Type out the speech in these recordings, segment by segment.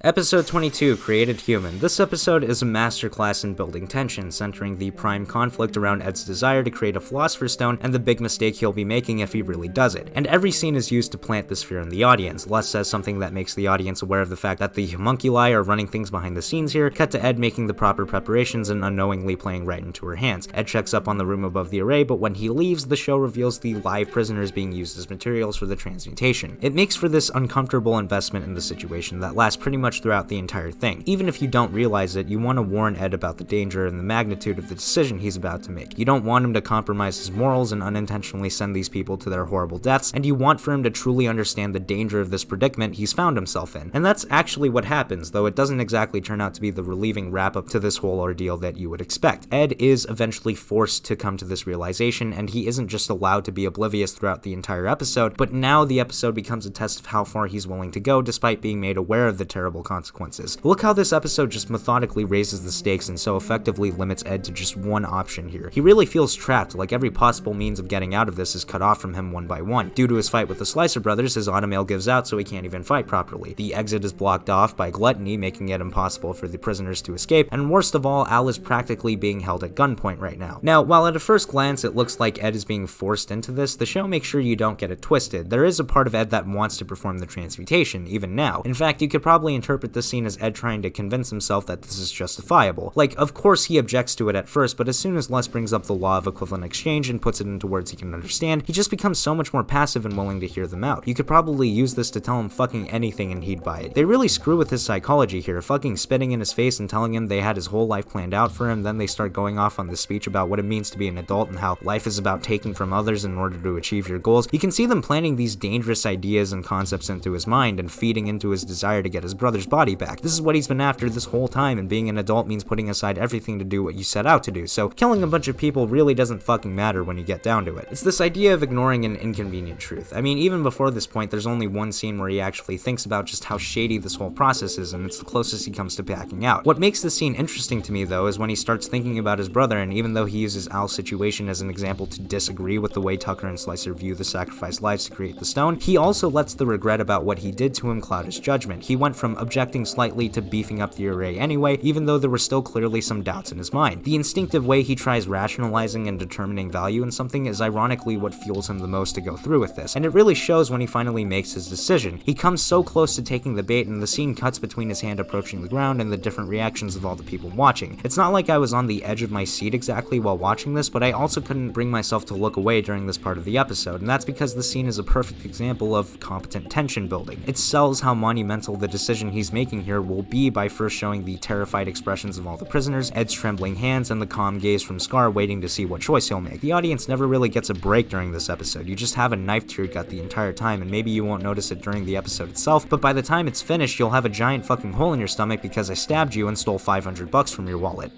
Episode 22, Created Human. This episode is a masterclass in building tension, centering the prime conflict around Ed's desire to create a Philosopher's Stone and the big mistake he'll be making if he really does it. And every scene is used to plant this fear in the audience. Les says something that makes the audience aware of the fact that the homunculi are running things behind the scenes here, cut to Ed making the proper preparations and unknowingly playing right into her hands. Ed checks up on the room above the array, but when he leaves, the show reveals the live prisoners being used as materials for the transmutation. It makes for this uncomfortable investment in the situation that lasts pretty much throughout the entire thing. Even if you don't realize it, you want to warn Ed about the danger and the magnitude of the decision he's about to make. You don't want him to compromise his morals and unintentionally send these people to their horrible deaths, and you want for him to truly understand the danger of this predicament he's found himself in. And that's actually what happens, though it doesn't exactly turn out to be the relieving wrap-up to this whole ordeal that you would expect. Ed is eventually forced to come to this realization, and he isn't just allowed to be oblivious throughout the entire episode, but now the episode becomes a test of how far he's willing to go despite being made aware of the terrible consequences. Look how this episode just methodically raises the stakes and so effectively limits Ed to just one option here. He really feels trapped, like every possible means of getting out of this is cut off from him one by one. Due to his fight with the Slicer brothers, his automail gives out so he can't even fight properly. The exit is blocked off by gluttony, making it impossible for the prisoners to escape, and worst of all, Al is practically being held at gunpoint right now. Now, while at a first glance it looks like Ed is being forced into this, the show makes sure you don't get it twisted. There is a part of Ed that wants to perform the transmutation, even now. In fact, you could probably interpret this scene as Ed trying to convince himself that this is justifiable. Like, of course he objects to it at first, but as soon as Les brings up the law of equivalent exchange and puts it into words he can understand, he just becomes so much more passive and willing to hear them out. You could probably use this to tell him fucking anything and he'd buy it. They really screw with his psychology here, fucking spitting in his face and telling him they had his whole life planned out for him, then they start going off on this speech about what it means to be an adult and how life is about taking from others in order to achieve your goals. You can see them planting these dangerous ideas and concepts into his mind and feeding into his desire to get his brother's body back. This is what he's been after this whole time, and being an adult means putting aside everything to do what you set out to do, so killing a bunch of people really doesn't fucking matter when you get down to it. It's this idea of ignoring an inconvenient truth. I mean, even before this point, there's only one scene where he actually thinks about just how shady this whole process is, and it's the closest he comes to backing out. What makes this scene interesting to me, though, is when he starts thinking about his brother, and even though he uses Al's situation as an example to disagree with the way Tucker and Slicer view the sacrificed lives to create the stone, he also lets the regret about what he did to him cloud his judgment. He went from objecting slightly to beefing up the array anyway, even though there were still clearly some doubts in his mind. The instinctive way he tries rationalizing and determining value in something is ironically what fuels him the most to go through with this, and it really shows when he finally makes his decision. He comes so close to taking the bait, and the scene cuts between his hand approaching the ground and the different reactions of all the people watching. It's not like I was on the edge of my seat exactly while watching this, but I also couldn't bring myself to look away during this part of the episode, and that's because the scene is a perfect example of competent tension building. It sells how monumental the decision he's making here will be by first showing the terrified expressions of all the prisoners, Ed's trembling hands, and the calm gaze from Scar waiting to see what choice he'll make. The audience never really gets a break during this episode. You just have a knife to your gut the entire time, and maybe you won't notice it during the episode itself, but by the time it's finished, you'll have a giant fucking hole in your stomach because I stabbed you and stole $500 from your wallet.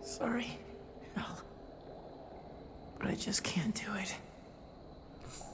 Sorry, Al, but I just can't do it.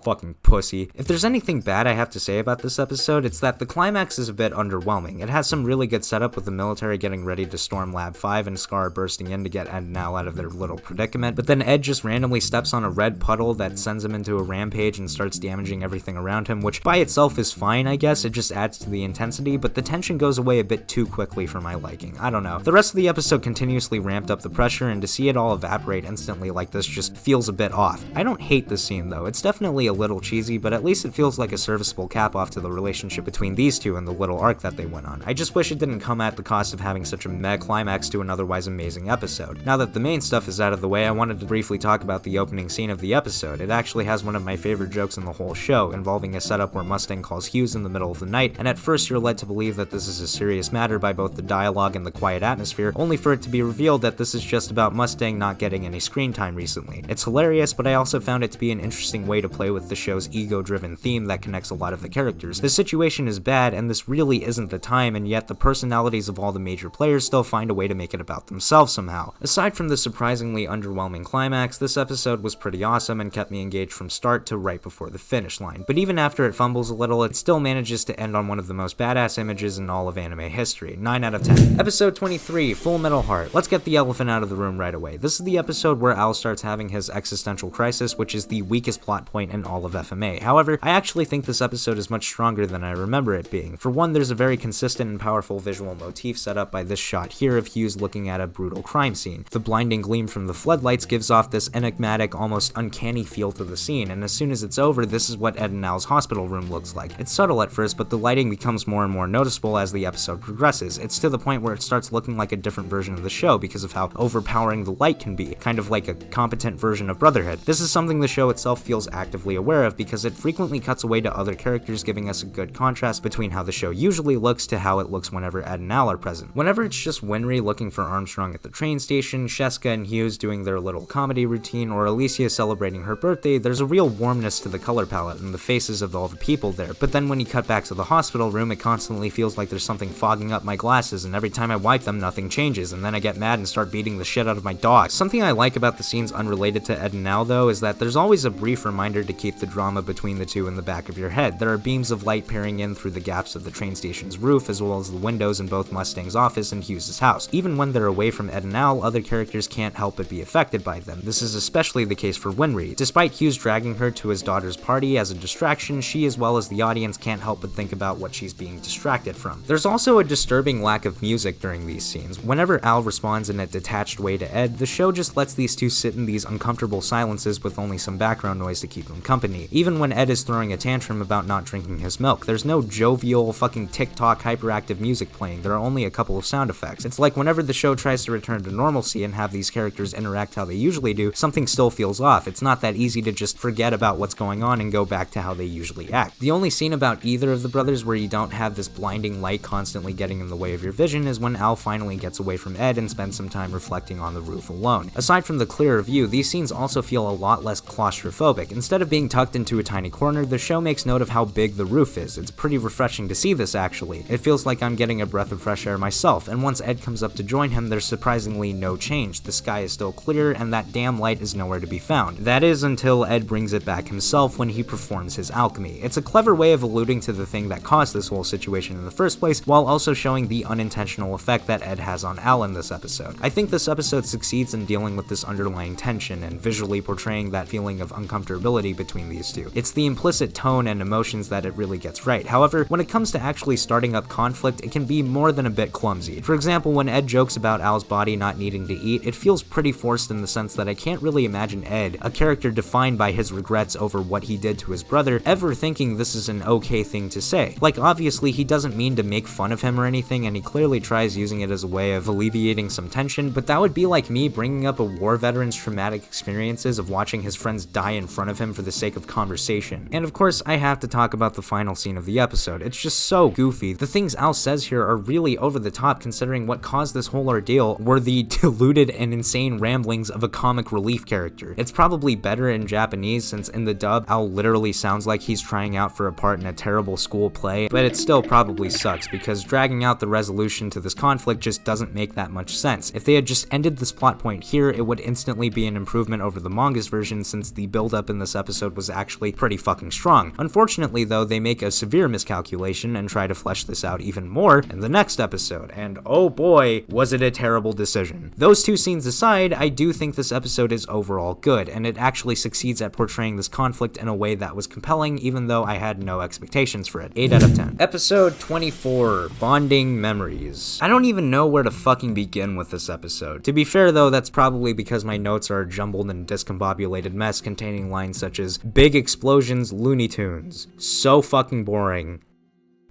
Fucking pussy. If there's anything bad I have to say about this episode, it's that the climax is a bit underwhelming. It has some really good setup with the military getting ready to storm Lab 5 and Scar bursting in to get Ed and Al out of their little predicament, but then Ed just randomly steps on a red puddle that sends him into a rampage and starts damaging everything around him, which by itself is fine, I guess. It just adds to the intensity, but the tension goes away a bit too quickly for my liking. I don't know. The rest of the episode continuously ramped up the pressure, and to see it all evaporate instantly like this just feels a bit off. I don't hate this scene though. It's definitely a little cheesy, but at least it feels like a serviceable cap off to the relationship between these two and the little arc that they went on. I just wish it didn't come at the cost of having such a meh climax to an otherwise amazing episode. Now that the main stuff is out of the way, I wanted to briefly talk about the opening scene of the episode. It actually has one of my favorite jokes in the whole show, involving a setup where Mustang calls Hughes in the middle of the night, and at first you're led to believe that this is a serious matter by both the dialogue and the quiet atmosphere, only for it to be revealed that this is just about Mustang not getting any screen time recently. It's hilarious, but I also found it to be an interesting way to play with the show's ego-driven theme that connects a lot of the characters. The situation is bad, and this really isn't the time, and yet the personalities of all the major players still find a way to make it about themselves somehow. Aside from the surprisingly underwhelming climax, this episode was pretty awesome and kept me engaged from start to right before the finish line. But even after it fumbles a little, it still manages to end on one of the most badass images in all of anime history. 9 out of 10. Episode 23, Full Metal Heart. Let's get the elephant out of the room right away. This is the episode where Al starts having his existential crisis, which is the weakest plot point and all of FMA. However, I actually think this episode is much stronger than I remember it being. For one, there's a very consistent and powerful visual motif set up by this shot here of Hughes looking at a brutal crime scene. The blinding gleam from the floodlights gives off this enigmatic, almost uncanny feel to the scene, and as soon as it's over, this is what Ed and Al's hospital room looks like. It's subtle at first, but the lighting becomes more and more noticeable as the episode progresses. It's to the point where it starts looking like a different version of the show because of how overpowering the light can be, kind of like a competent version of Brotherhood. This is something the show itself feels actively aware of because it frequently cuts away to other characters, giving us a good contrast between how the show usually looks to how it looks whenever Ed and Al are present. Whenever it's just Winry looking for Armstrong at the train station, Sheska and Hughes doing their little comedy routine, or Alicia celebrating her birthday, there's a real warmness to the color palette and the faces of all the people there. But then when you cut back to the hospital room, it constantly feels like there's something fogging up my glasses, and every time I wipe them, nothing changes, and then I get mad and start beating the shit out of my dog. Something I like about the scenes unrelated to Ed and Al, though, is that there's always a brief reminder to keep the drama between the two in the back of your head. There are beams of light peering in through the gaps of the train station's roof, as well as the windows in both Mustang's office and Hughes' house. Even when they're away from Ed and Al, other characters can't help but be affected by them. This is especially the case for Winry. Despite Hughes dragging her to his daughter's party as a distraction, she as well as the audience can't help but think about what she's being distracted from. There's also a disturbing lack of music during these scenes. Whenever Al responds in a detached way to Ed, the show just lets these two sit in these uncomfortable silences with only some background noise to keep them company. Even when Ed is throwing a tantrum about not drinking his milk, there's no jovial, fucking TikTok hyperactive music playing. There are only a couple of sound effects. It's like whenever the show tries to return to normalcy and have these characters interact how they usually do, something still feels off. It's not that easy to just forget about what's going on and go back to how they usually act. The only scene about either of the brothers where you don't have this blinding light constantly getting in the way of your vision is when Al finally gets away from Ed and spends some time reflecting on the roof alone. Aside from the clearer view, these scenes also feel a lot less claustrophobic. Instead of being tucked into a tiny corner, the show makes note of how big the roof is. It's pretty refreshing to see this, actually. It feels like I'm getting a breath of fresh air myself, and once Ed comes up to join him, there's surprisingly no change. The sky is still clear, and that damn light is nowhere to be found. That is until Ed brings it back himself when he performs his alchemy. It's a clever way of alluding to the thing that caused this whole situation in the first place, while also showing the unintentional effect that Ed has on Al in this episode. I think this episode succeeds in dealing with this underlying tension and visually portraying that feeling of uncomfortability between these two. It's the implicit tone and emotions that it really gets right. However, when it comes to actually starting up conflict, it can be more than a bit clumsy. For example, when Ed jokes about Al's body not needing to eat, it feels pretty forced in the sense that I can't really imagine Ed, a character defined by his regrets over what he did to his brother, ever thinking this is an okay thing to say. Like, obviously he doesn't mean to make fun of him or anything, and he clearly tries using it as a way of alleviating some tension, but that would be like me bringing up a war veteran's traumatic experiences of watching his friends die in front of him for the sake of conversation. And of course, I have to talk about the final scene of the episode. It's just so goofy. The things Al says here are really over the top considering what caused this whole ordeal were the deluded and insane ramblings of a comic relief character. It's probably better in Japanese since in the dub, Al literally sounds like he's trying out for a part in a terrible school play, but it still probably sucks because dragging out the resolution to this conflict just doesn't make that much sense. If they had just ended this plot point here, it would instantly be an improvement over the manga's version since the build-up in this episode was actually pretty fucking strong. Unfortunately though, they make a severe miscalculation and try to flesh this out even more in the next episode, and oh boy, was it a terrible decision. Those two scenes aside, I do think this episode is overall good, and it actually succeeds at portraying this conflict in a way that was compelling even though I had no expectations for it. 8 out of 10. Episode 24, Bonding Memories. I don't even know where to fucking begin with this episode. To be fair though, that's probably because my notes are a jumbled and discombobulated mess containing lines such as big explosions, Looney Tunes, so fucking boring,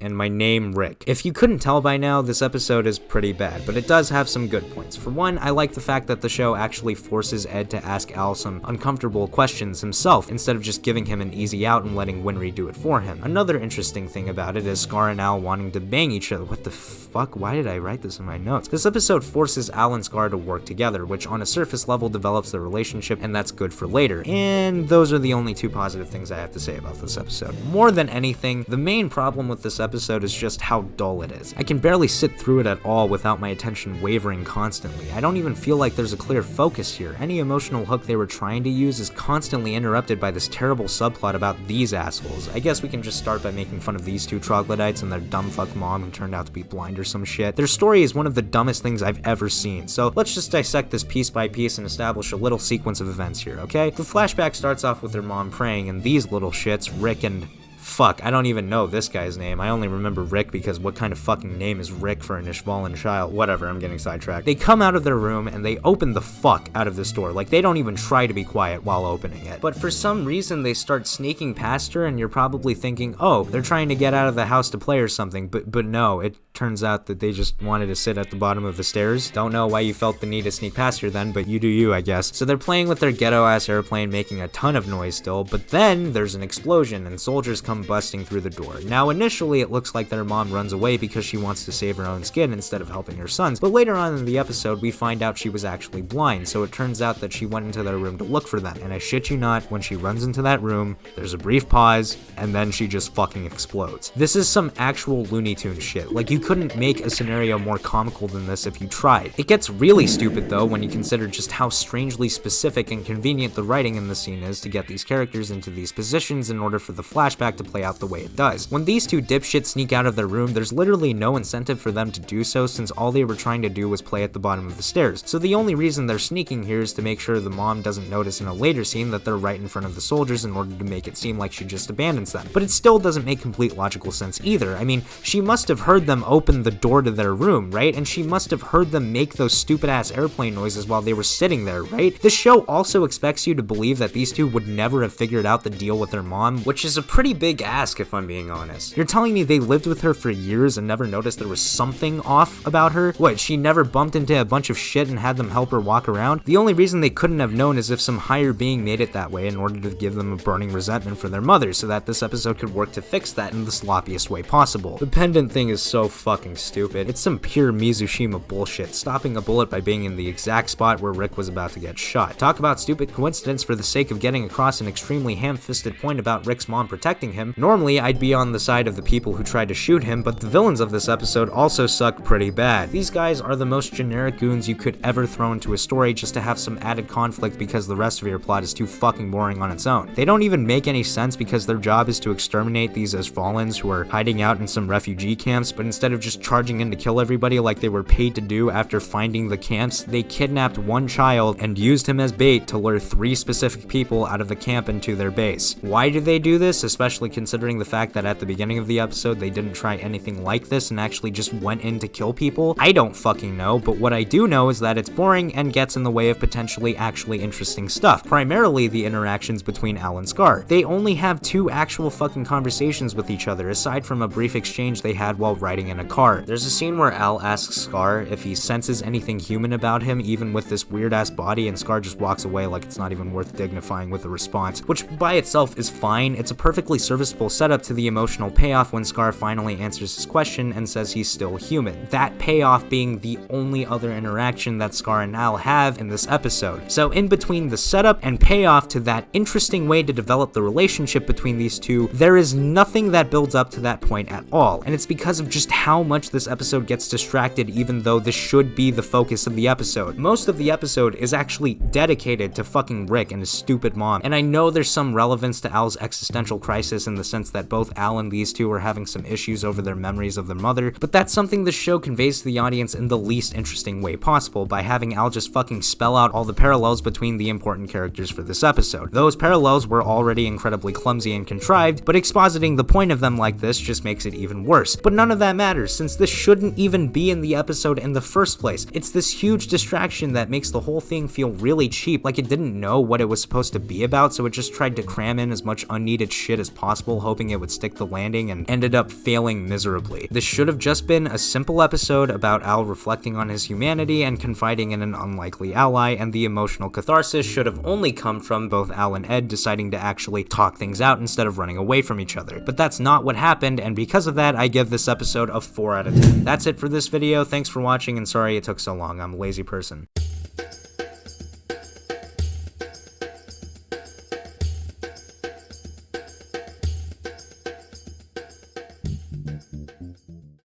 and my name Rick. If you couldn't tell by now, this episode is pretty bad, but it does have some good points. For one, I like the fact that the show actually forces Ed to ask Al some uncomfortable questions himself, instead of just giving him an easy out and letting Winry do it for him. Another interesting thing about it is Scar and Al wanting to bang each other. What the fuck? Why did I write this in my notes? This episode forces Al and Scar to work together, which on a surface level develops their relationship, and that's good for later. And those are the only two positive things I have to say about this episode. More than anything, the main problem with this episode is just how dull it is. I can barely sit through it at all without my attention wavering constantly. I don't even feel like there's a clear focus here. Any emotional hook they were trying to use is constantly interrupted by this terrible subplot about these assholes. I guess we can just start by making fun of these two troglodytes and their dumb fuck mom who turned out to be blind or some shit. Their story is one of the dumbest things I've ever seen, so let's just dissect this piece by piece and establish a little sequence of events here, okay? The flashback starts off with their mom praying, and these little shits, Rick and... Fuck, I don't even know this guy's name. I only remember Rick because what kind of fucking name is Rick for an Ishvalan child? Whatever, I'm getting sidetracked. They come out of their room and they open the fuck out of this door. Like, they don't even try to be quiet while opening it. But for some reason, they start sneaking past her, and you're probably thinking, oh, they're trying to get out of the house to play or something. But no, it turns out that they just wanted to sit at the bottom of the stairs. Don't know why you felt the need to sneak past her then, but you do you, I guess. So they're playing with their ghetto-ass airplane, making a ton of noise still, but then there's an explosion and soldiers come busting through the door. Now, initially, it looks like their mom runs away because she wants to save her own skin instead of helping her sons, but later on in the episode, we find out she was actually blind, so it turns out that she went into their room to look for them, and I shit you not, when she runs into that room, there's a brief pause, and then she just fucking explodes. This is some actual Looney Tunes shit. Like, you couldn't make a scenario more comical than this if you tried. It gets really stupid, though, when you consider just how strangely specific and convenient the writing in the scene is to get these characters into these positions in order for the flashback to play out the way it does. When these two dipshits sneak out of their room, there's literally no incentive for them to do so, since all they were trying to do was play at the bottom of the stairs. So the only reason they're sneaking here is to make sure the mom doesn't notice in a later scene that they're right in front of the soldiers in order to make it seem like she just abandons them. But it still doesn't make complete logical sense either. I mean, she must have heard them open the door to their room, right? And she must have heard them make those stupid ass airplane noises while they were sitting there, right? This show also expects you to believe that these two would never have figured out the deal with their mom, which is a pretty big ask if I'm being honest. You're telling me they lived with her for years and never noticed there was something off about her? What, she never bumped into a bunch of shit and had them help her walk around? The only reason they couldn't have known is if some higher being made it that way in order to give them a burning resentment for their mother, so that this episode could work to fix that in the sloppiest way possible. The pendant thing is so fucking stupid. It's some pure Mizushima bullshit, stopping a bullet by being in the exact spot where Rick was about to get shot. Talk about stupid coincidence for the sake of getting across an extremely ham-fisted point about Rick's mom protecting him. Normally, I'd be on the side of the people who tried to shoot him, but the villains of this episode also suck pretty bad. These guys are the most generic goons you could ever throw into a story just to have some added conflict because the rest of your plot is too fucking boring on its own. They don't even make any sense because their job is to exterminate these Ishvalans who are hiding out in some refugee camps, but instead of just charging in to kill everybody like they were paid to do after finding the camps, they kidnapped one child and used him as bait to lure 3 specific people out of the camp into their base. Why do they do this, especially considering the fact that at the beginning of the episode they didn't try anything like this and actually just went in to kill people? I don't fucking know, but what I do know is that it's boring and gets in the way of potentially actually interesting stuff, primarily the interactions between Al and Scar. They only have 2 actual fucking conversations with each other, aside from a brief exchange they had while riding in a car. There's a scene where Al asks Scar if he senses anything human about him, even with this weird-ass body, and Scar just walks away like it's not even worth dignifying with a response, which by itself is fine. It's a perfectly serviceable setup to the emotional payoff when Scar finally answers his question and says he's still human. That payoff being the only other interaction that Scar and Al have in this episode. So in between the setup and payoff to that interesting way to develop the relationship between these two, there is nothing that builds up to that point at all, and it's because of just how much this episode gets distracted, even though this should be the focus of the episode. Most of the episode is actually dedicated to fucking Rick and his stupid mom, and I know there's some relevance to Al's existential crisis in the sense that both Al and these two are having some issues over their memories of their mother, but that's something the show conveys to the audience in the least interesting way possible by having Al just fucking spell out all the parallels between the important characters for this episode. Those parallels were already incredibly clumsy and contrived, but expositing the point of them like this just makes it even worse. But none of that matters, since this shouldn't even be in the episode in the first place. It's this huge distraction that makes the whole thing feel really cheap, like it didn't know what it was supposed to be about, so it just tried to cram in as much unneeded shit as possible, hoping it would stick the landing, and ended up failing miserably. This should have just been a simple episode about Al reflecting on his humanity and confiding in an unlikely ally, and the emotional catharsis should have only come from both Al and Ed deciding to actually talk things out instead of running away from each other. But that's not what happened, and because of that, I give this episode a 4 out of 10. That's it for this video. Thanks for watching, and sorry it took so long. I'm a lazy person.